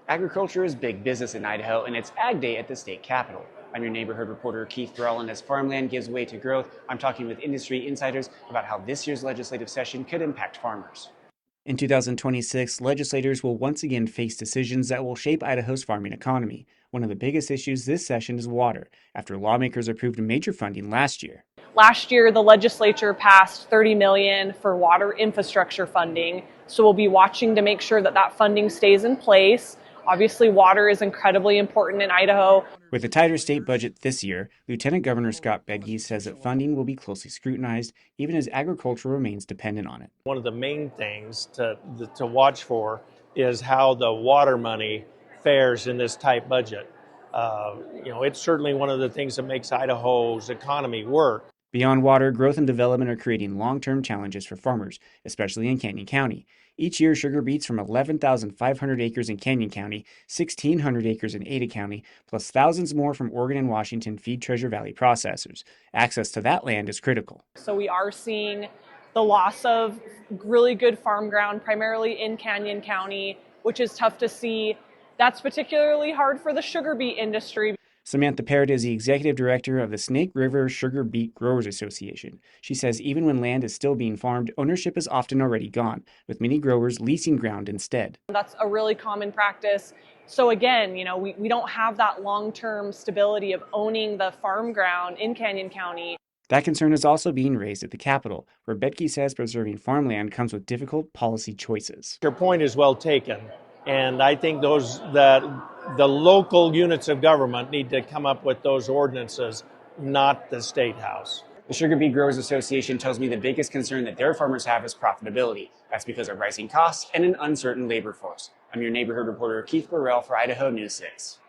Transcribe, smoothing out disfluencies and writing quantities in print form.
Agriculture is big business in Idaho, and it's Ag Day at the state capitol. I'm your neighborhood reporter Keith Burrell, and as farmland gives way to growth, I'm talking with industry insiders about how this year's legislative session could impact farmers. In 2026, legislators will once again face decisions that will shape Idaho's farming economy. One of the biggest issues this session is water, after lawmakers approved major funding last year. Last year, the legislature passed $30 million for water infrastructure funding. So we'll be watching to make sure that that funding stays in place. Obviously, water is incredibly important in Idaho. With a tighter state budget this year, Lieutenant Governor Scott Bedke says that funding will be closely scrutinized, even as agriculture remains dependent on it. One of the main things to watch for is how the water money fares in this tight budget. It's certainly one of the things that makes Idaho's economy work. Beyond water, growth and development are creating long-term challenges for farmers, especially in Canyon County. Each year, sugar beets from 11,500 acres in Canyon County, 1,600 acres in Ada County, plus thousands more from Oregon and Washington feed Treasure Valley processors. Access to that land is critical. So we are seeing the loss of really good farm ground, primarily in Canyon County, which is tough to see. That's particularly hard for the sugar beet industry. Samantha Parrott is the executive director of the Snake River Sugar Beet Growers Association. She says even when land is still being farmed, ownership is often already gone, with many growers leasing ground instead. That's a really common practice. So again, we don't have that long-term stability of owning the farm ground in Canyon County. That concern is also being raised at the Capitol, where Bedke says preserving farmland comes with difficult policy choices. Your point is well taken, and I think the local units of government need to come up with those ordinances, not the State House. The Sugar Beet Growers Association tells me the biggest concern that their farmers have is profitability. That's because of rising costs and an uncertain labor force. I'm your neighborhood reporter Keith Burrell for Idaho News 6.